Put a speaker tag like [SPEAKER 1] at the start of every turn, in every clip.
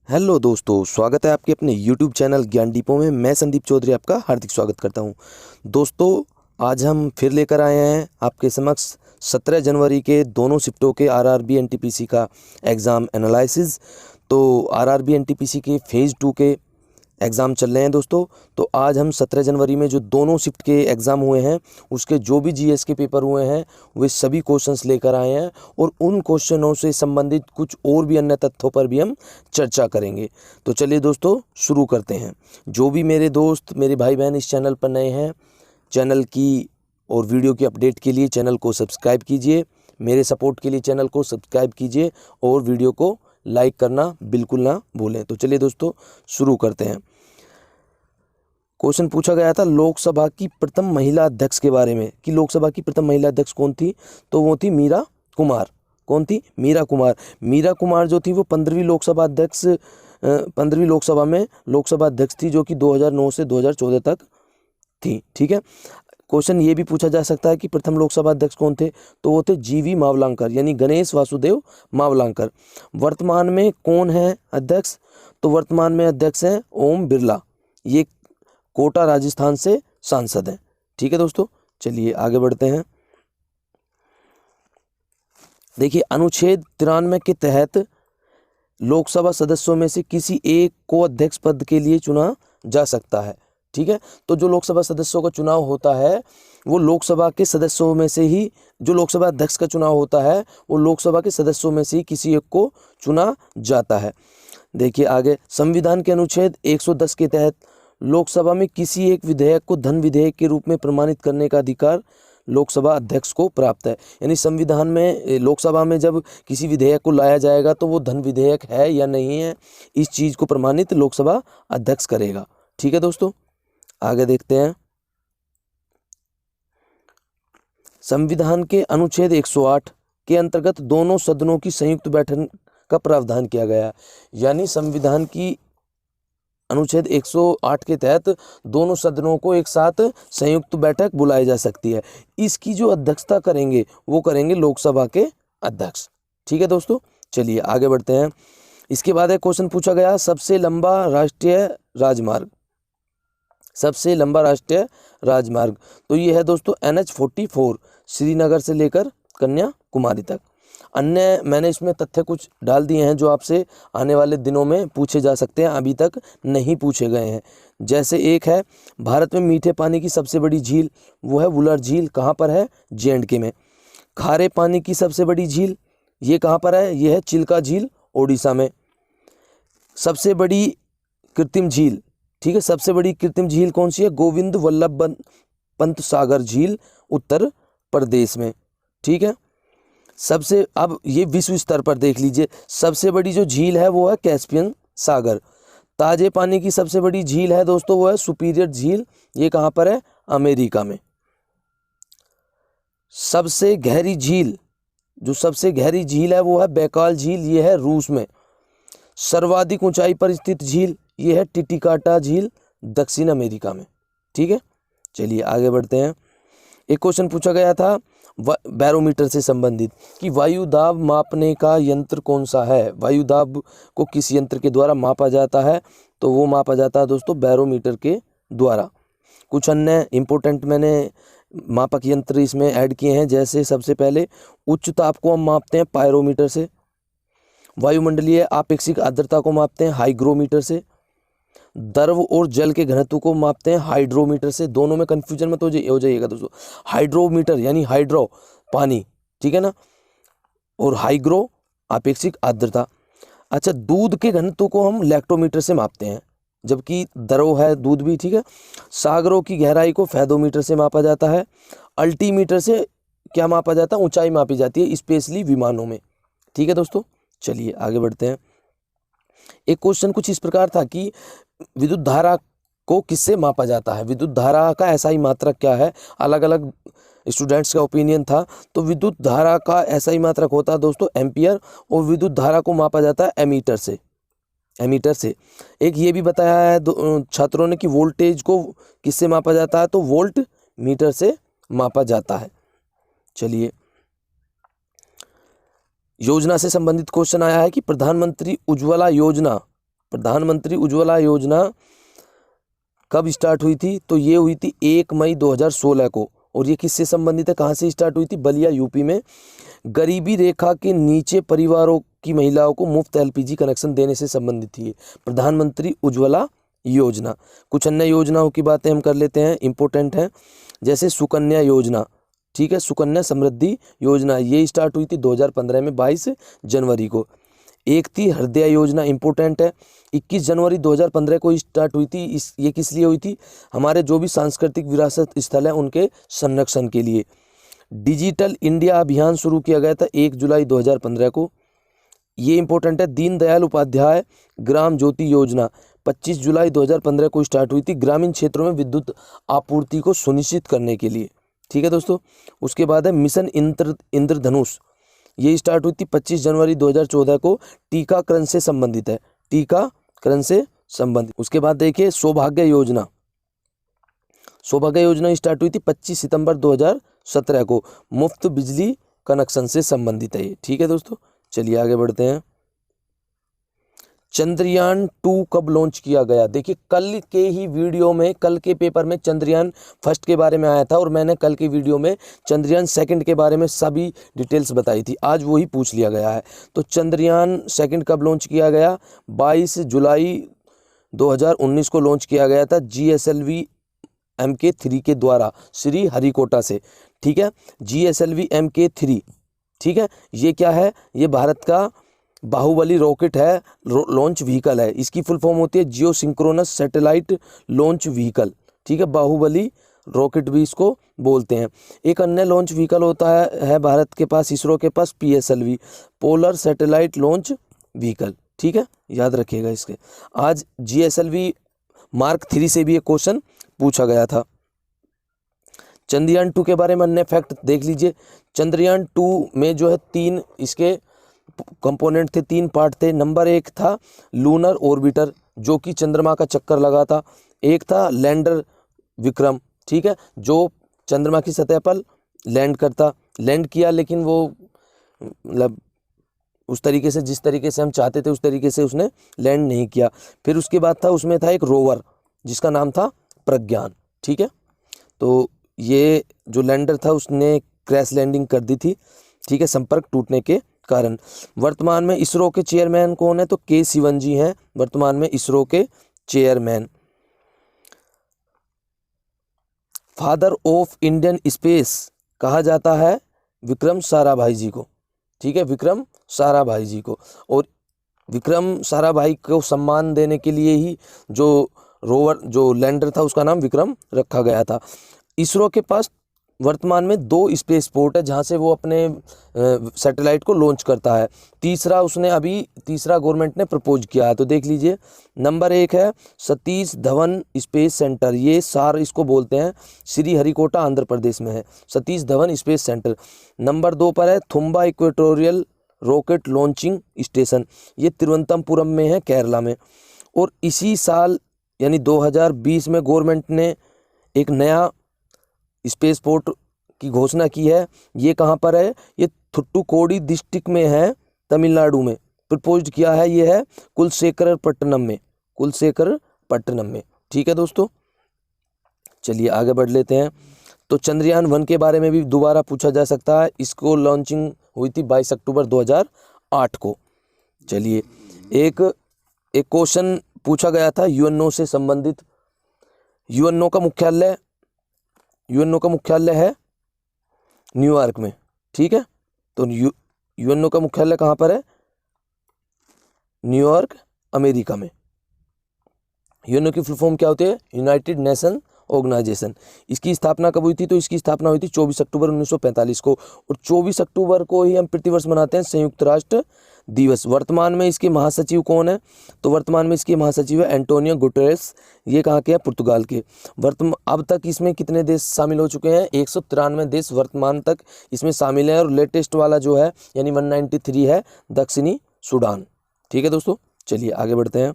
[SPEAKER 1] Hello दोस्तों, स्वागत है आपके अपने यूट्यूब चैनल ज्ञान डिपो में। मैं संदीप चौधरी आपका हार्दिक स्वागत करता हूं। दोस्तों, आज हम फिर लेकर आए हैं आपके समक्ष 17 जनवरी के दोनों शिफ्टों के आरआरबी एनटीपीसी का एग्ज़ाम एनालिसिस। तो आरआरबी एनटीपीसी के फ़ेज़ 2 के एग्ज़ाम चल रहे हैं दोस्तों। तो आज हम 17 जनवरी में जो दोनों शिफ्ट के एग्ज़ाम हुए हैं उसके जो भी जीएस के पेपर हुए हैं वे सभी क्वेश्चंस लेकर आए हैं, और उन क्वेश्चनों से संबंधित कुछ और भी अन्य तथ्यों पर भी हम चर्चा करेंगे। तो चलिए दोस्तों, शुरू करते हैं। जो भी मेरे दोस्त, मेरे भाई बहन इस चैनल पर नए हैं, चैनल की और वीडियो की अपडेट के लिए चैनल को सब्सक्राइब कीजिए, मेरे सपोर्ट के लिए चैनल को सब्सक्राइब कीजिए और वीडियो को लाइक करना बिल्कुल ना भूलें। तो चलिए दोस्तों, शुरू करते हैं। क्वेश्चन पूछा गया था लोकसभा की प्रथम महिला अध्यक्ष के बारे में, कि लोकसभा की प्रथम महिला अध्यक्ष कौन थी। तो वो थी मीरा कुमार। कौन थी? मीरा कुमार। मीरा कुमार जो थी वो 15वीं लोकसभा अध्यक्ष 15वीं लोकसभा में लोकसभा अध्यक्ष थी, जो कि 2009 से 2014 तक थी। ठीक है। क्वेश्चन ये भी पूछा जा सकता है कि प्रथम लोकसभा अध्यक्ष कौन थे। तो वो थे जीवी मावलांकर, यानी गणेश वासुदेव मावलांकर। वर्तमान में कौन है अध्यक्ष? तो वर्तमान में अध्यक्ष हैं ओम बिरला। ये कोटा राजस्थान से सांसद हैं। ठीक है दोस्तों, चलिए आगे बढ़ते हैं। देखिए, अनुच्छेद 93 के तहत लोकसभा सदस्यों में से किसी एक को अध्यक्ष पद के लिए चुना जा सकता है। ठीक है। तो जो लोकसभा सदस्यों का चुनाव होता है वो लोकसभा के सदस्यों में से ही, जो लोकसभा अध्यक्ष का चुनाव होता है वो लोकसभा के सदस्यों में से ही किसी एक को चुना जाता है। देखिए आगे, संविधान के अनुच्छेद 110 के तहत लोकसभा में किसी एक विधेयक को धन विधेयक के रूप में प्रमाणित करने का अधिकार लोकसभा अध्यक्ष को प्राप्त है। यानी संविधान में, लोकसभा में जब किसी विधेयक को लाया जाएगा तो वो धन विधेयक है या नहीं है, इस चीज़ को प्रमाणित लोकसभा अध्यक्ष करेगा। ठीक है दोस्तों, आगे देखते हैं। संविधान के अनुच्छेद 108 के अंतर्गत दोनों सदनों की संयुक्त बैठक का प्रावधान किया गया है। यानी संविधान की अनुच्छेद 108 के तहत दोनों सदनों को एक साथ संयुक्त बैठक बुलाई जा सकती है। इसकी जो अध्यक्षता करेंगे वो करेंगे लोकसभा के अध्यक्ष। ठीक है दोस्तों, चलिए आगे बढ़ते हैं। इसके बाद एक क्वेश्चन पूछा गया, सबसे लंबा राष्ट्रीय राजमार्ग। सबसे लंबा राष्ट्रीय राजमार्ग तो ये है दोस्तों NH-44, श्रीनगर से लेकर कन्याकुमारी तक। अन्य मैंने इसमें तथ्य कुछ डाल दिए हैं जो आपसे आने वाले दिनों में पूछे जा सकते हैं, अभी तक नहीं पूछे गए हैं। जैसे एक है, भारत में मीठे पानी की सबसे बड़ी झील वो है वुलर झील। कहाँ पर है? J&K में। खारे पानी की सबसे बड़ी झील ये कहाँ पर है? ये है चिल्का झील, ओडिशा में। सबसे बड़ी कृत्रिम झील, ठीक है, सबसे बड़ी कृत्रिम झील कौन सी है? गोविंद वल्लभ पंत सागर झील, उत्तर प्रदेश में। ठीक है। सबसे, अब ये विश्व स्तर पर देख लीजिए, सबसे बड़ी जो झील है वो है कैस्पियन सागर। ताजे पानी की सबसे बड़ी झील है दोस्तों वो है सुपीरियर झील, ये कहाँ पर है? अमेरिका में। सबसे गहरी झील, जो सबसे गहरी झील है वो है बैकाल झील, ये है रूस में। सर्वाधिक ऊंचाई पर स्थित झील ये है टिटिकाटा झील, दक्षिण अमेरिका में। ठीक है, चलिए आगे बढ़ते हैं। एक क्वेश्चन पूछा गया था बैरोमीटर से संबंधित, कि वायु दाब मापने का यंत्र कौन सा है? वायु दाब को किस यंत्र के द्वारा मापा जाता है? तो वो मापा जाता है दोस्तों बैरोमीटर के द्वारा। कुछ अन्य इंपॉर्टेंट मैंने मापक यंत्र इसमें ऐड किए हैं। जैसे सबसे पहले उच्च ताप को हम मापते हैं पायरोमीटर से, वायुमंडलीय आपेक्षिक आर्द्रता को मापते हैं हाइग्रोमीटर से, द्रव और जल के घनत्व को मापते हैं हाइड्रोमीटर से। दोनों में कंफ्यूजन मत हो जाइएगा दोस्तों। हाइड्रोमीटर यानी हाइड्रो पानी, ठीक है ना, और हाइग्रो आपेक्षिक आर्द्रता। अच्छा, दूध के घनत्व को हम लैक्टोमीटर से मापते हैं, जबकि द्रव है दूध भी। ठीक है। सागरों की गहराई को फेदोमीटर से मापा जाता है। अल्टीमीटर से क्या मापा जाता है? ऊंचाई मापी जाती है, स्पेशली विमानों में। ठीक है दोस्तों, चलिए आगे बढ़ते हैं। एक क्वेश्चन कुछ इस प्रकार था कि विद्युत धारा को किससे मापा जाता है? विद्युत धारा का SI मात्रक क्या है? अलग अलग स्टूडेंट्स का ओपिनियन था। तो विद्युत धारा का SI मात्रक होता है दोस्तों एम्पियर, और विद्युत धारा को मापा जाता है एमीटर से। एमीटर से एक ये भी बताया है छात्रों ने कि वोल्टेज को किससे मापा जाता है? तो वोल्ट मीटर से मापा जाता है। चलिए, योजना से संबंधित क्वेश्चन आया है कि प्रधानमंत्री उज्ज्वला योजना प्रधानमंत्री उज्ज्वला योजना कब स्टार्ट हुई थी? तो ये हुई थी 1 मई 2016 को। और ये किससे संबंधित है, कहाँ से स्टार्ट हुई थी? बलिया यूपी में। गरीबी रेखा के नीचे परिवारों की महिलाओं को मुफ्त एलपीजी कनेक्शन देने से संबंधित थी ये प्रधानमंत्री उज्ज्वला योजना। कुछ अन्य योजनाओं की बातें हम कर लेते हैं, इंपॉर्टेंट है, जैसे सुकन्या योजना, ठीक है, सुकन्या समृद्धि योजना, ये स्टार्ट हुई थी 2015 में 22 जनवरी को। एक थी हृदय योजना, इंपॉर्टेंट है, 21 जनवरी 2015 को स्टार्ट हुई थी। ये किस लिए हुई थी? हमारे जो भी सांस्कृतिक विरासत स्थल हैं उनके संरक्षण के लिए। डिजिटल इंडिया अभियान शुरू किया गया था 1 जुलाई 2015 को। ये इंपॉर्टेंट है, दीनदयाल उपाध्याय ग्राम ज्योति योजना 25 जुलाई 2015 को स्टार्ट हुई थी, ग्रामीण क्षेत्रों में विद्युत आपूर्ति को सुनिश्चित करने के लिए, ठीक है दोस्तों। उसके बाद है मिशन इंद्रधनुष, ये स्टार्ट हुई थी 25 जनवरी 2014 को, टीकाकरण से संबंधित है, टीकाकरण से संबंधित। उसके बाद देखिए सौभाग्य योजना, सौभाग्य योजना स्टार्ट हुई थी 25 सितंबर 2017 को, मुफ्त बिजली कनेक्शन से संबंधित है ये, ठीक है दोस्तों। चलिए आगे बढ़ते हैं। चंद्रयान 2 कब लॉन्च किया गया? देखिए कल के ही वीडियो में, कल के पेपर में चंद्रयान फर्स्ट के बारे में आया था और मैंने कल की वीडियो में चंद्रयान सेकंड के बारे में सभी डिटेल्स बताई थी, आज वही पूछ लिया गया है। तो चंद्रयान सेकंड कब लॉन्च किया गया? 22 जुलाई 2019 को लॉन्च किया गया था GSLV MK3 के द्वारा श्री हरिकोटा से, ठीक है, GSLV MK3, ठीक है। ये क्या है? ये भारत का बाहुबली रॉकेट है, लॉन्च व्हीकल है, इसकी फुल फॉर्म होती है जियो सिंक्रोनस सैटेलाइट लॉन्च व्हीकल, ठीक है, बाहुबली रॉकेट भी इसको बोलते हैं। एक अन्य लॉन्च व्हीकल होता है भारत के पास, इसरो के पास, PSLV polar satellite launch vehicle, ठीक है, याद रखिएगा इसके। आज GSLV Mark 3 से भी एक क्वेश्चन पूछा गया था। चंद्रयान 2 के बारे में अन्य फैक्ट देख लीजिए। चंद्रयान 2 में जो है 3 इसके कंपोनेंट थे, 3 पार्ट थे। नंबर 1 था लूनर ऑर्बिटर जो कि चंद्रमा का चक्कर लगाता, एक था लैंडर विक्रम, ठीक है, जो चंद्रमा की सतह पर लैंड किया, लेकिन वो मतलब उस तरीके से, जिस तरीके से हम चाहते थे उस तरीके से उसने लैंड नहीं किया। फिर उसके बाद था, उसमें था एक रोवर जिसका नाम था प्रज्ञान, ठीक है। तो ये जो लैंडर था उसने क्रैश लैंडिंग कर दी थी, ठीक है, संपर्क टूटने के कारण। वर्तमान में इसरो के चेयरमैन कौन है? तो के सिवन जी हैं वर्तमान में इसरो के chairman. Father of Indian space कहा जाता है विक्रम साराभाई जी को, ठीक है, विक्रम साराभाई जी को। और विक्रम साराभाई को सम्मान देने के लिए ही जो रोवर, जो लैंडर था, उसका नाम विक्रम रखा गया था। इसरो के पास वर्तमान में 2 स्पेस पोर्ट है जहां से वो अपने सैटेलाइट को लॉन्च करता है। तीसरा गवर्नमेंट ने प्रपोज किया है, तो देख लीजिए। नंबर 1 है सतीश धवन स्पेस सेंटर, ये सार इसको बोलते हैं, श्री हरिकोटा आंध्र प्रदेश में है, Satish Dhawan space centre. Number 2 पर है Thumba equatorial rocket launching station, ये तिरुवनंतपुरम में है, केरला में। और इसी साल यानी 2020 में गवर्नमेंट ने एक नया स्पेस पोर्ट की घोषणा की है। ये कहाँ पर है? ये थुट्टुकोडी डिस्ट्रिक्ट में है, तमिलनाडु में प्रपोज किया है। ये है कुलशेखरपट्टनम में, ठीक है दोस्तों। चलिए आगे बढ़ लेते हैं। तो चंद्रयान 1 के बारे में भी दोबारा पूछा जा सकता है, इसको लॉन्चिंग हुई थी 22 अक्टूबर 2008 को। चलिए एक क्वेश्चन पूछा गया था यूएनओ से संबंधित। यूएनओ का मुख्यालय है न्यूयॉर्क में, ठीक है। तो यूएनओ का मुख्यालय कहाँ पर है? न्यूयॉर्क, अमेरिका में। यूएनओ की फुल फॉर्म क्या होती है? United Nation Organization. इसकी स्थापना कब हुई थी? तो इसकी स्थापना हुई थी 24 अक्टूबर 1945 को, और 24 अक्टूबर को ही हम प्रतिवर्ष मनाते हैं संयुक्त राष्ट्र दिवस। वर्तमान में इसके महासचिव कौन है? तो वर्तमान में इसके महासचिव है एंटोनियो गुटेरेस, ये कहाँ के हैं? पुर्तगाल के। अब तक इसमें कितने देश शामिल हो चुके हैं? 193 देश वर्तमान तक इसमें शामिल हैं, और लेटेस्ट वाला जो है यानी 193 है दक्षिणी सूडान, ठीक है दोस्तों। चलिए आगे बढ़ते हैं।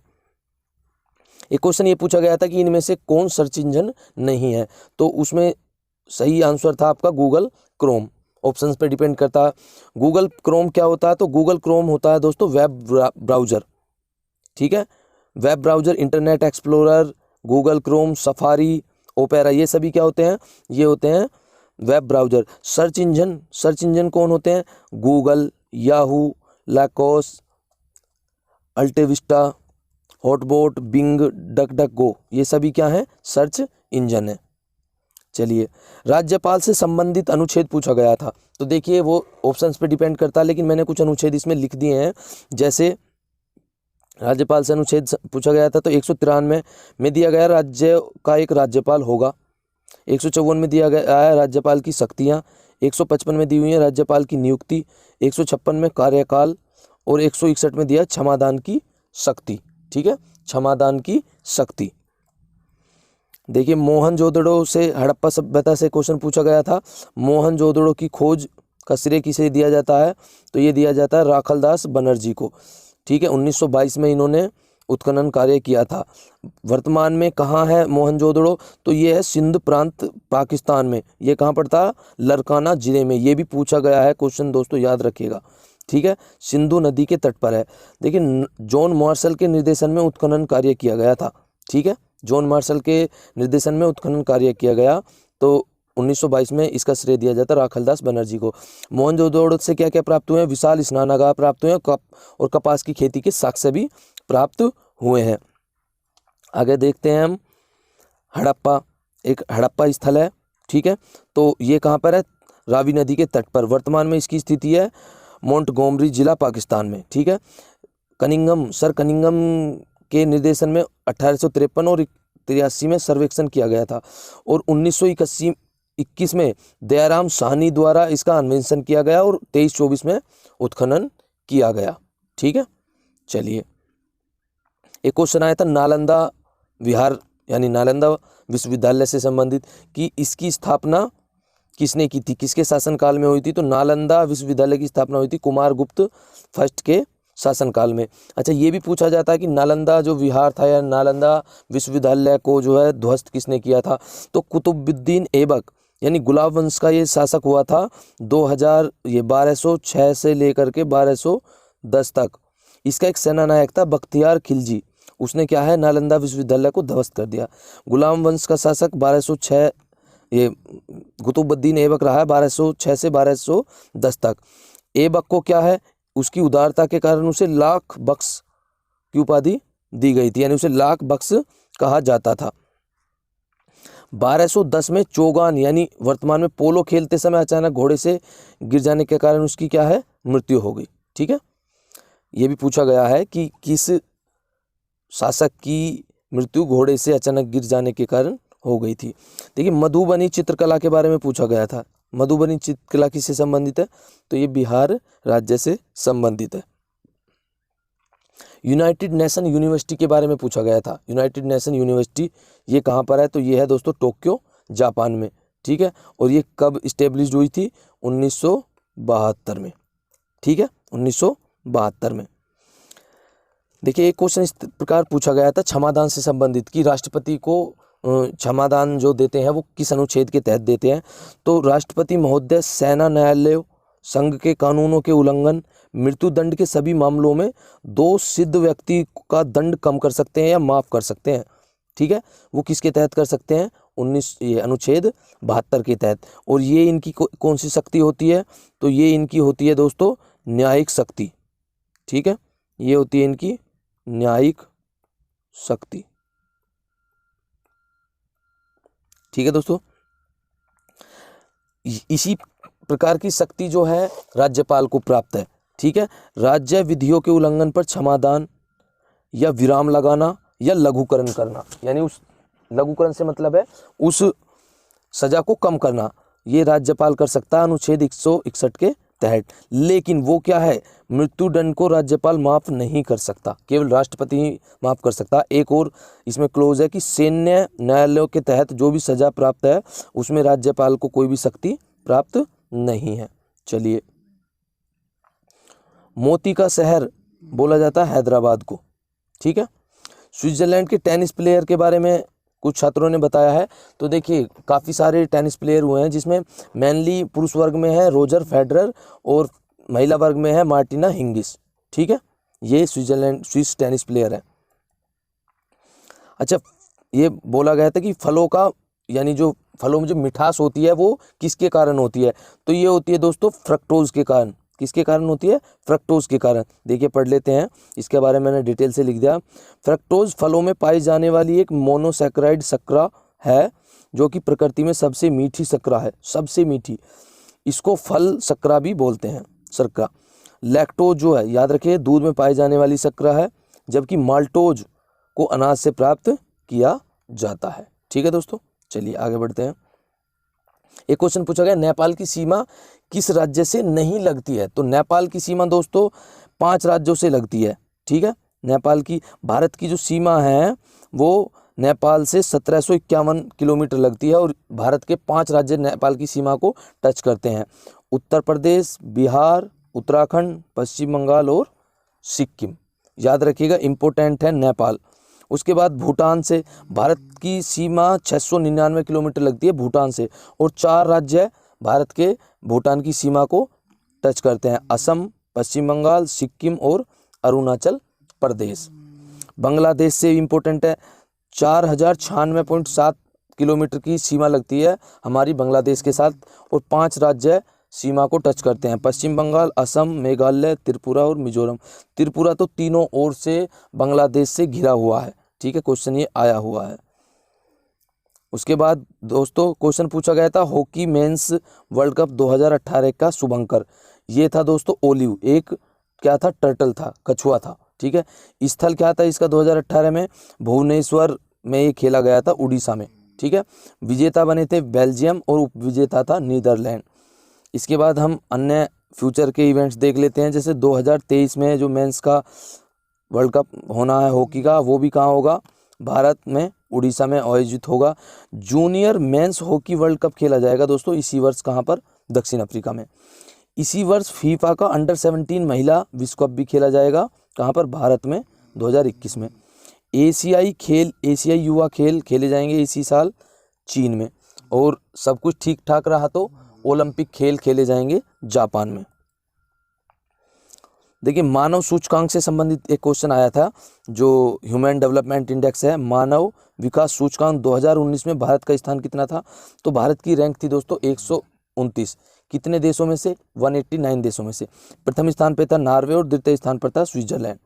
[SPEAKER 1] एक क्वेश्चन ये पूछा गया था कि इनमें से कौन सर्च इंजन नहीं है? तो उसमें सही आंसर था आपका गूगल क्रोम। ऑप्शंस पे डिपेंड करता है। गूगल क्रोम क्या होता है? तो गूगल क्रोम होता है दोस्तों वेब ब्राउज़र, ठीक है। Web browser, internet explorer, Google Chrome, safari, opera, ये सभी क्या होते हैं? ये होते हैं वेब ब्राउज़र। सर्च इंजन कौन होते हैं? Google, Yahoo, Lycos, AltaVista, HotBot, Bing, DuckDuckGo, ये सभी क्या हैं? सर्च इंजन है। चलिए, राज्यपाल से संबंधित अनुच्छेद पूछा गया था, तो देखिए वो ऑप्शंस पे डिपेंड करता है, लेकिन मैंने कुछ अनुच्छेद इसमें लिख दिए हैं। जैसे राज्यपाल से अनुच्छेद पूछा गया था तो 193 में दिया गया राज्य का एक राज्यपाल होगा। 154 में दिया गया है राज्यपाल की शक्तियाँ। 155 में दी हुई है राज्यपाल की नियुक्ति। 156 में कार्यकाल और 161 में दिया क्षमादान की शक्ति। ठीक है, क्षमादान की शक्ति। देखिए, मोहनजोदड़ो से हड़प्पा सभ्यता से क्वेश्चन पूछा गया था। मोहनजोदड़ो की खोज का श्रेय किसे दिया जाता है? तो ये दिया जाता है राखलदास बनर्जी को। ठीक है, 1922 में इन्होंने उत्खनन कार्य किया था। वर्तमान में कहाँ है मोहनजोदड़ो? तो ये है सिंध प्रांत, पाकिस्तान में। ये कहाँ पड़ता है? लरकाना जिले में। ये भी पूछा गया है क्वेश्चन, दोस्तों याद रखिएगा। ठीक है, सिंधु नदी के तट पर है। देखिए, जॉन मार्शल के निर्देशन में उत्खनन कार्य किया गया था। ठीक है, जॉन मार्शल के निर्देशन में उत्खनन कार्य किया गया, तो 1922 में इसका श्रेय दिया जाता है राखलदास बनर्जी को। मोहनजोदड़ो से क्या क्या प्राप्त हुए हैं? विशाल स्नानागार प्राप्त हुए हैं और कपास की खेती के साक्ष्य भी प्राप्त हुए हैं। आगे देखते हैं हम, हड़प्पा, एक हड़प्पा स्थल है। ठीक है, तो ये कहाँ पर है? रावी नदी के तट पर। वर्तमान में इसकी स्थिति है मोंटगोमरी जिला, पाकिस्तान में। ठीक है, सर कनिंगम के निर्देशन में 1853 और 83 में सर्वेक्षण किया गया था और 1921 में दयाराम साहनी द्वारा इसका अन्वेषण किया गया और 23-24 में उत्खनन किया गया। ठीक है, चलिए, एक क्वेश्चन आया था नालंदा विहार यानी नालंदा विश्वविद्यालय से संबंधित कि इसकी स्थापना किसने की थी, किसके शासनकाल में हुई थी? तो नालंदा विश्वविद्यालय की स्थापना हुई थी कुमारगुप्त फर्स्ट के शासनकाल में। अच्छा, ये भी पूछा जाता है कि नालंदा जो विहार था या नालंदा विश्वविद्यालय को जो है ध्वस्त किसने किया था? तो कुतुबुद्दीन ऐबक यानी गुलाब वंश का ये शासक हुआ था 1206 से लेकर के 1210 तक। इसका एक सेनानायक था बख्तियार खिलजी, उसने क्या है? नालंदा विश्वविद्यालय को ध्वस्त कर दिया। गुलाम वंश का शासक 1206 ये कुतुबुद्दीन ऐबक रहा है 1206 से 1210 तक। ऐबक को क्या है? उसकी उदारता के कारण उसे लाख बख्श की उपाधि दी गई थी, यानी उसे लाख बख्श कहा जाता था। 1210 में चौगान यानी वर्तमान में पोलो खेलते समय अचानक घोड़े से गिर जाने के कारण उसकी क्या है? मृत्यु हो गई। ठीक है, ये भी पूछा गया है कि किस शासक की मृत्यु घोड़े से अचानक गिर जाने के कारण हो गई थी। देखिए, मधुबनी चित्रकला के बारे में पूछा गया था। मधुबनी चित्रकला किससे संबंधित है? तो ये बिहार राज्य से संबंधित है। यूनाइटेड नेशन यूनिवर्सिटी के बारे में पूछा गया था। यूनाइटेड नेशन यूनिवर्सिटी ये कहाँ पर है? तो ये है दोस्तों टोक्यो, जापान में। ठीक है, और ये कब इस्टेब्लिश हुई थी? 1972 में। ठीक है, 1972 में। देखिए, एक क्वेश्चन इस प्रकार पूछा गया था क्षमादान से संबंधित कि राष्ट्रपति को क्षमादान जो देते हैं वो किस अनुच्छेद के तहत देते हैं? तो राष्ट्रपति महोदय सेना न्यायालय संघ के कानूनों के उल्लंघन, मृत्युदंड के सभी मामलों में दोष सिद्ध व्यक्ति का दंड कम कर सकते हैं या माफ कर सकते हैं। ठीक है, वो किसके तहत कर सकते हैं? अनुच्छेद 72 के तहत। और ये इनकी कौन सी शक्ति होती है? तो ये इनकी होती है दोस्तों न्यायिक शक्ति। ठीक है, ये होती है इनकी न्यायिक शक्ति। ठीक है दोस्तों, इसी प्रकार की शक्ति जो है राज्यपाल को प्राप्त है। ठीक है, राज्य विधियों के उल्लंघन पर क्षमादान या विराम लगाना या लघुकरण करना, यानी उस लघुकरण से मतलब है उस सजा को कम करना, ये राज्यपाल कर सकता है अनुच्छेद 161 के तहत। लेकिन वो क्या है? मृत्युदंड को राज्यपाल माफ नहीं कर सकता, केवल राष्ट्रपति ही माफ कर सकता। एक और इसमें क्लोज है कि सैन्य न्यायालयों के तहत जो भी सजा प्राप्त है उसमें राज्यपाल को कोई भी शक्ति प्राप्त नहीं है। चलिए, मोती का शहर बोला जाता है हैदराबाद को। ठीक है, स्विट्जरलैंड के टेनिस प्लेयर के बारे में कुछ छात्रों ने बताया है। तो देखिए, काफ़ी सारे टेनिस प्लेयर हुए हैं जिसमें मेनली पुरुष वर्ग में है रोजर फेडरर और महिला वर्ग में है मार्टिना हिंगिस। ठीक है, ये स्विट्स टेनिस प्लेयर है। अच्छा, ये बोला गया था कि फलों का यानी जो फलों में जो मिठास होती है वो किसके कारण होती है, तो ये होती है दोस्तों फ्रक्टोज के कारण। किसके कारण होती है? फ्रक्टोज के कारण। देखिए पढ़ लेते हैं, इसके बारे में मैंने डिटेल से लिख दिया। फ्रक्टोज फलों में पाई जाने वाली एक मोनोसैकराइड शर्करा है जो कि प्रकृति में सबसे मीठी शर्करा है, सबसे मीठी। इसको फल शर्करा भी बोलते हैं, शर्करा। लैक्टोज जो है, याद रखिए, दूध में पाई जाने वाली शर्करा है, जबकि माल्टोज को अनाज से प्राप्त किया जाता है। ठीक है दोस्तों, चलिए आगे बढ़ते हैं। एक क्वेश्चन पूछा गया, नेपाल की सीमा किस राज्य से नहीं लगती है? तो नेपाल की सीमा दोस्तों 5 राज्यों से लगती है। ठीक है, नेपाल की, भारत की जो सीमा है वो नेपाल से 1751 किलोमीटर लगती है और भारत के 5 राज्य नेपाल की सीमा को टच करते हैं। उत्तर प्रदेश, बिहार, उत्तराखंड, पश्चिम बंगाल और सिक्किम। याद रखिएगा, इम्पोर्टेंट है नेपाल। उसके बाद भूटान से भारत की सीमा 699 किलोमीटर लगती है भूटान से, और 4 राज्य भारत के भूटान की सीमा को टच करते हैं, असम, पश्चिम बंगाल, सिक्किम और अरुणाचल प्रदेश। बांग्लादेश से इम्पोर्टेंट है, 4096.7 किलोमीटर की सीमा लगती है हमारी बांग्लादेश के साथ, और 5 राज्य सीमा को टच करते हैं, पश्चिम बंगाल, असम, मेघालय, त्रिपुरा और मिजोरम। त्रिपुरा तो तीनों ओर से बांग्लादेश से घिरा हुआ है। ठीक है, क्वेश्चन ये आया हुआ है। उसके बाद दोस्तों क्वेश्चन पूछा गया था, हॉकी मेंस वर्ल्ड कप 2018 का शुभंकर। ये था दोस्तों ओलिव, एक क्या था? टर्टल था, कछुआ था। ठीक है, स्थल क्या था इसका? 2018 में भुवनेश्वर में ये खेला गया था, उड़ीसा में। ठीक है, विजेता बने थे बेल्जियम और उप विजेता था नीदरलैंड। इसके बाद हम अन्य फ्यूचर के इवेंट्स देख लेते हैं, जैसे 2023 में जो मेंस का वर्ल्ड कप होना है हॉकी का, वो भी कहाँ होगा? भारत में, उड़ीसा में आयोजित होगा। Junior men's hockey world cup खेला जाएगा दोस्तों इसी वर्ष, कहाँ पर? दक्षिण अफ्रीका में। इसी वर्ष फीफा का अंडर 17 महिला विश्व कप भी खेला जाएगा, कहाँ पर? भारत में, 2021 में। एशियाई युवा खेल खेले जाएंगे इसी साल चीन में, और सब कुछ ठीक ठाक रहा तो ओलंपिक खेल खेले जाएंगे जापान में। देखिए, मानव सूचकांक से संबंधित एक क्वेश्चन आया था, जो ह्यूमन डेवलपमेंट इंडेक्स है, मानव विकास सूचकांक 2019 में भारत का स्थान कितना था? तो भारत की रैंक थी दोस्तों 129। कितने देशों में से? 189 देशों में से। प्रथम स्थान पर था नॉर्वे और द्वितीय स्थान पर था स्विट्जरलैंड।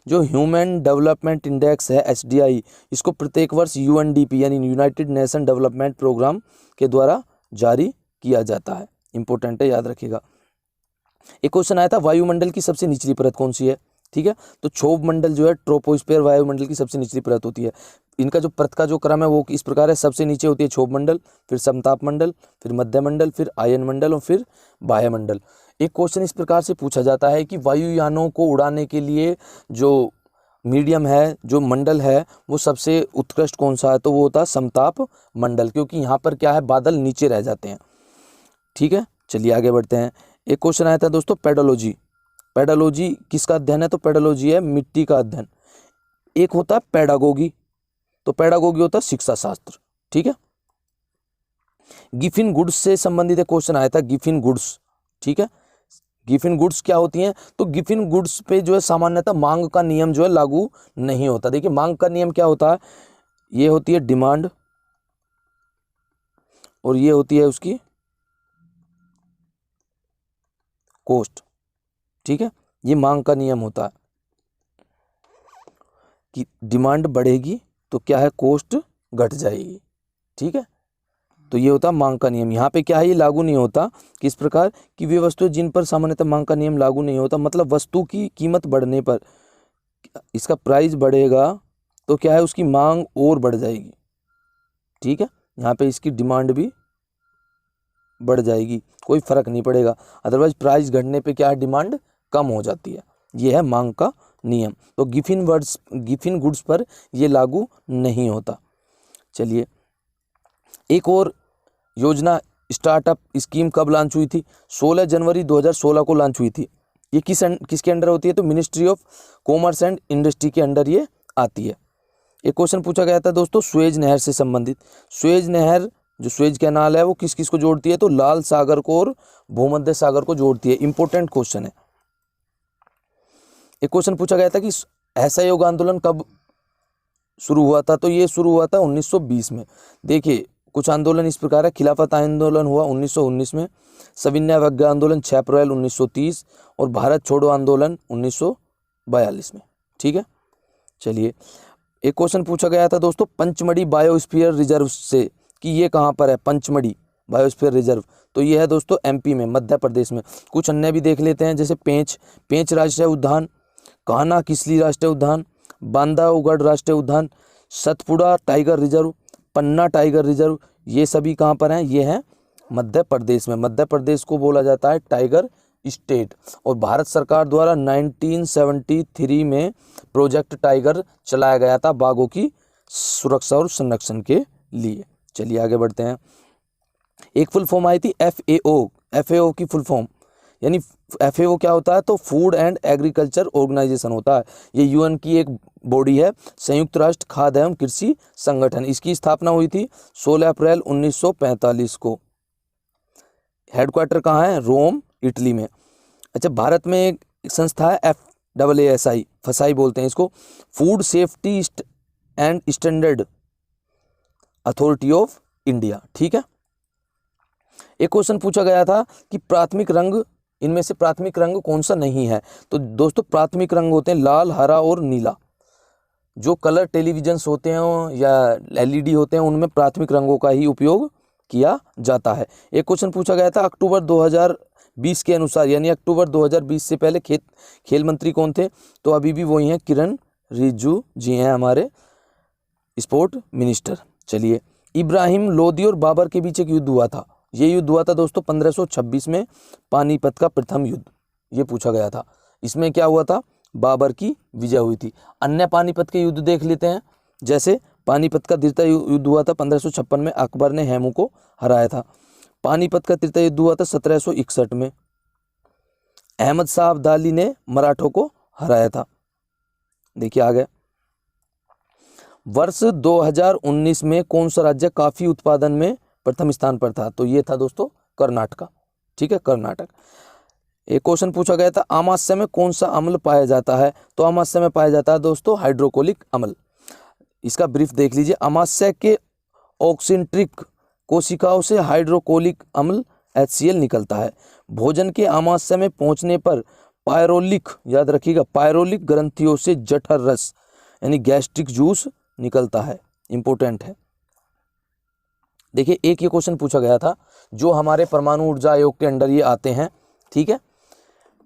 [SPEAKER 1] जो ह्यूमन डेवलपमेंट इंडेक्स है HDI, इसको प्रत्येक वर्ष UNDP यानी यूनाइटेड नेशन डेवलपमेंट प्रोग्राम के द्वारा जारी किया जाता है। इंपॉर्टेंट है, याद रखिएगा। एक क्वेश्चन आया था, वायुमंडल की सबसे निचली परत कौन सी है? ठीक है, तो क्षोभ मंडल जो है, ट्रोपोस्फीयर वायुमंडल की सबसे निचली परत होती है। इनका जो परत का जो क्रम है वो इस प्रकार है, सबसे नीचे होती है क्षोभ मंडल, फिर समताप मंडल, फिर मध्य मंडल, फिर आयन मंडल और फिर बाह्य मंडल। एक क्वेश्चन इस प्रकार से पूछा जाता है कि वायुयानों को उड़ाने के लिए जो मीडियम है, जो मंडल है, वो सबसे उत्कृष्ट कौन सा है? तो वो होता है समताप मंडल, क्योंकि यहाँ पर क्या है, बादल नीचे रह जाते हैं। ठीक है, चलिए आगे बढ़ते हैं। एक क्वेश्चन आया था दोस्तों, पेडोलॉजी। पेडोलॉजी किसका अध्ययन है? तो पेडोलॉजी है मिट्टी का अध्ययन। एक होता है पेडागोगी, तो पेडागोगी होता है शिक्षा शास्त्र। ठीक है, गिफिन गुड्स से संबंधित एक क्वेश्चन आया था, गिफिन गुड्स। ठीक है, गिफिन गुड्स क्या होती हैं? तो गिफिन गुड्स पे जो है सामान्यतः मांग का नियम जो है लागू नहीं होता। देखिए, मांग का नियम क्या होता है? ये होती है डिमांड और ये होती है उसकी कॉस्ट। ठीक है, ये मांग का नियम होता है कि डिमांड बढ़ेगी तो क्या है, कॉस्ट घट जाएगी। ठीक है, तो ये होता है मांग का नियम। यहाँ पे क्या है, ये लागू नहीं होता। किस प्रकार की वे वस्तुएं जिन पर सामान्यतः मांग का नियम लागू नहीं होता, मतलब वस्तु की कीमत बढ़ने पर इसका प्राइस बढ़ेगा तो क्या है, उसकी मांग और बढ़ जाएगी। ठीक है, यहाँ पे इसकी डिमांड भी बढ़ जाएगी, कोई फर्क नहीं पड़ेगा। अदरवाइज प्राइस घटने पे क्या है, डिमांड कम हो जाती है। ये है मांग का नियम। तो गिफिन गुड्स पर ये लागू नहीं होता। चलिए, एक और योजना स्टार्टअप स्कीम कब लॉन्च हुई थी? 16 जनवरी 2016 को लॉन्च हुई थी। ये किसके अंडर होती है? तो ministry of commerce and industry के अंडर ये आती है। एक क्वेश्चन पूछा गया था दोस्तों, सुएज नहर से संबंधित। सुएज नहर, जो सुएज कैनाल है, वो किस किस को जोड़ती है? तो लाल सागर को और भूमध्य सागर को जोड़ती है। इंपॉर्टेंट क्वेश्चन है। एक क्वेश्चन पूछा गया था कि असहयोग आंदोलन कब शुरू हुआ था, तो ये शुरू हुआ था 1920 में। देखिए कुछ आंदोलन इस प्रकार है। खिलाफत आंदोलन हुआ 1919 में, सविनय अवज्ञा आंदोलन 6 अप्रैल 1930 और भारत छोड़ो आंदोलन 1942 में। ठीक है, चलिए एक क्वेश्चन पूछा गया था दोस्तों पंचमढ़ी बायोस्फीयर रिजर्व से कि ये कहाँ पर है पंचमढ़ी बायोस्फीयर रिजर्व, तो ये है दोस्तों एमपी में, मध्य प्रदेश में। कुछ अन्य भी देख लेते हैं, जैसे पेंच राष्ट्रीय उद्यान, कान्हा किसली राष्ट्रीय उद्यान, बांधवगढ़ राष्ट्रीय उद्यान, सतपुड़ा टाइगर रिजर्व, पन्ना टाइगर रिजर्व, ये सभी कहाँ पर हैं, ये हैं मध्य प्रदेश में। मध्य प्रदेश को बोला जाता है टाइगर स्टेट। और भारत सरकार द्वारा 1973 में प्रोजेक्ट टाइगर चलाया गया था बाघों की सुरक्षा और संरक्षण के लिए। चलिए आगे बढ़ते हैं। एक फुल फॉर्म आई थी FAO की फुल फॉर्म, यानी FAO क्या होता है, तो फूड एंड एग्रीकल्चर ऑर्गेनाइजेशन होता है। ये यूएन की एक बॉडी है, संयुक्त राष्ट्र खाद्य एवं कृषि संगठन। इसकी स्थापना हुई थी 16 अप्रैल 1945 को। हेडक्वार्टर कहाँ है, रोम इटली में। अच्छा, भारत में एक संस्था है FAASI, फसाई बोलते हैं इसको, food safety and standard authority of India. ठीक है, एक क्वेश्चन पूछा गया था कि प्राथमिक रंग, इनमें से प्राथमिक रंग कौन सा नहीं है, तो दोस्तों प्राथमिक रंग होते हैं लाल, हरा और नीला। जो कलर टेलीविजन्स होते हैं या LED होते हैं उनमें प्राथमिक रंगों का ही उपयोग किया जाता है। एक क्वेश्चन पूछा गया था अक्टूबर 2020 के अनुसार, यानी अक्टूबर 2020 से पहले खेल मंत्री कौन थे, तो अभी भी वही हैं, किरण रिजिजू जी हैं हमारे स्पोर्ट मिनिस्टर। चलिए, इब्राहिम लोदी और बाबर के बीच एक युद्ध हुआ था, ये युद्ध हुआ था दोस्तों 1526 में, पानीपत का प्रथम युद्ध ये पूछा गया था। इसमें क्या हुआ था, बाबर की विजय हुई थी। अन्य पानीपत के युद्ध देख लेते हैं, जैसे पानीपत का तृतीय युद्ध हुआ था 1556 में, अकबर ने हेमू को हराया था। पानीपत का तृतीय युद्ध हुआ था 1761 में, अहमद शाह अब्दाली ने मराठों को हराया था। देखिए आगे, वर्ष 2019 में कौन सा राज्य कॉफी उत्पादन में प्रथम स्थान पर था, तो ये था दोस्तों कर्नाटका। ठीक है, कर्नाटक। एक क्वेश्चन पूछा गया था आमाशय में कौन सा अम्ल पाया जाता है, तो आमाशय में पाया जाता है दोस्तों हाइड्रोक्लोरिक अम्ल। इसका ब्रीफ देख लीजिए, आमाशय के ऑक्सिंट्रिक कोशिकाओं से हाइड्रोक्लोरिक अम्ल HCl निकलता है। भोजन के आमाशय में पहुंचने पर पायरोलिक, याद रखिएगा, पायरोलिक ग्रंथियों से जठर रस यानी गैस्ट्रिक जूस निकलता है, इंपॉर्टेंट है। देखिए एक ये क्वेश्चन पूछा गया था जो हमारे परमाणु ऊर्जा आयोग के अंडर ये आते हैं। ठीक है,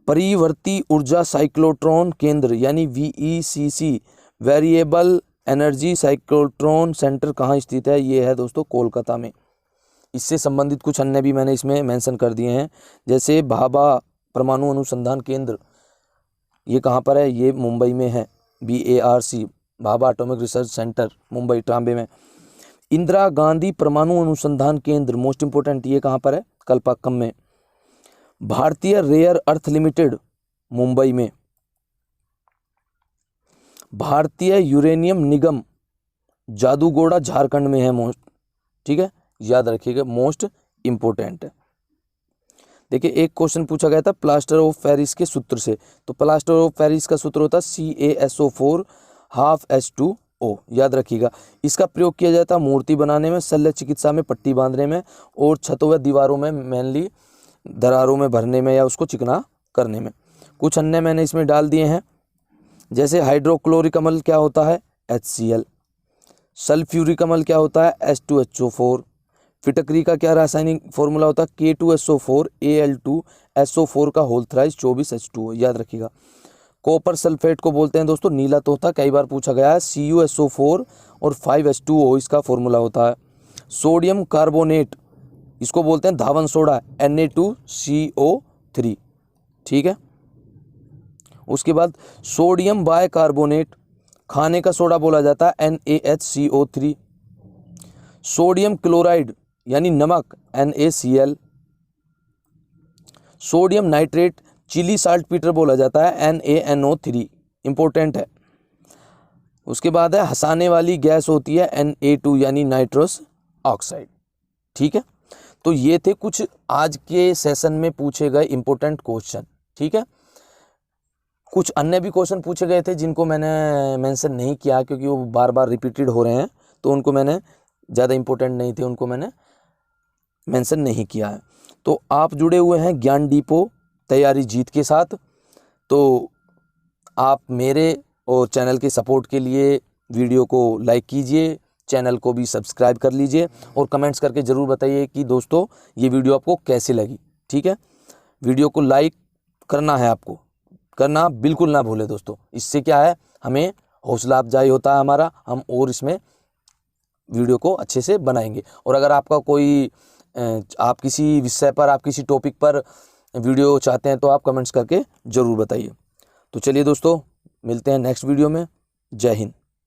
[SPEAKER 1] परिवर्ती ऊर्जा साइक्लोट्रॉन केंद्र यानी VECC, variable energy cyclotron centre कहाँ स्थित है, ये है दोस्तों कोलकाता में। इससे संबंधित कुछ अन्य भी मैंने इसमें मेंशन कर दिए हैं, जैसे भाभा परमाणु अनुसंधान केंद्र, ये कहाँ पर है, ये मुंबई में है, BARC, Bhabha atomic research centre, Mumbai Trombay में। इंदिरा गांधी परमाणु अनुसंधान केंद्र, मोस्ट इंपोर्टेंट, ये कहाँ पर है, कलपाक्कम में। भारतीय रेयर अर्थ लिमिटेड, मुंबई में। भारतीय यूरेनियम निगम, जादूगोड़ा, झारखंड में है, मोस्ट, ठीक है, याद रखिएगा, मोस्ट इंपोर्टेंट है। देखिए एक क्वेश्चन पूछा गया था प्लास्टर ऑफ पेरिस के सूत्र से, तो प्लास्टर ऑफ पेरिस का सूत्र होता है CaSO4 हाफ H2O, याद रखिएगा। इसका प्रयोग किया जाता है मूर्ति बनाने में, शल्य चिकित्सा में, पट्टी बांधने में और छतों व दीवारों में, मेनली दरारों में भरने में या उसको चिकना करने में। कुछ अन्य मैंने इसमें डाल दिए हैं, जैसे हाइड्रोक्लोरिक अम्ल क्या होता है, HCl। सल्फ्यूरिक अम्ल क्या होता है, H2HO4। फिटकरी का क्या रासायनिक फॉर्मूला होता है, K2SO4 Al2SO4 का होल थ्राइस 24H2O, याद रखिएगा। कॉपर सल्फेट को बोलते हैं दोस्तों नीला तोता, कई बार पूछा गया है, CuSO4 और 5H2O इसका फॉर्मूला होता है। सोडियम कार्बोनेट, इसको बोलते हैं धावन सोडा, Na2CO3, ठीक है। उसके बाद सोडियम बाइकार्बोनेट, खाने का सोडा बोला जाता है, NaHCO3। सोडियम क्लोराइड यानी नमक, NaCl। Sodium nitrate, Chile saltpetre बोला जाता है, NaNO3, इंपॉर्टेंट है। उसके बाद है हंसाने वाली गैस होती है Na2 यानी नाइट्रस ऑक्साइड, ठीक है। तो ये थे कुछ आज के सेशन में पूछे गए इंपॉर्टेंट क्वेश्चन, ठीक है। कुछ अन्य भी क्वेश्चन पूछे गए थे जिनको मैंने मेंशन नहीं किया क्योंकि वो बार बार रिपीटेड हो रहे हैं, तो उनको मैंने ज़्यादा इम्पोर्टेंट नहीं थे, उनको मैंने मेंशन नहीं किया है। तो आप जुड़े हुए हैं ज्ञान डिपो तैयारी जीत के साथ, तो आप मेरे और चैनल के सपोर्ट के लिए वीडियो को लाइक कीजिए, चैनल को भी सब्सक्राइब कर लीजिए और कमेंट्स करके ज़रूर बताइए कि दोस्तों ये वीडियो आपको कैसे लगी। ठीक है, वीडियो को लाइक करना है, आपको करना बिल्कुल ना भूलें दोस्तों। इससे क्या है, हमें हौसला अफजाई होता है हमारा, हम और इसमें वीडियो को अच्छे से बनाएंगे। और अगर आपका कोई आप किसी विषय पर, आप किसी टॉपिक पर वीडियो चाहते हैं तो आप कमेंट्स करके ज़रूर बताइए। तो चलिए दोस्तों, मिलते हैं नेक्स्ट वीडियो में। जय हिंद।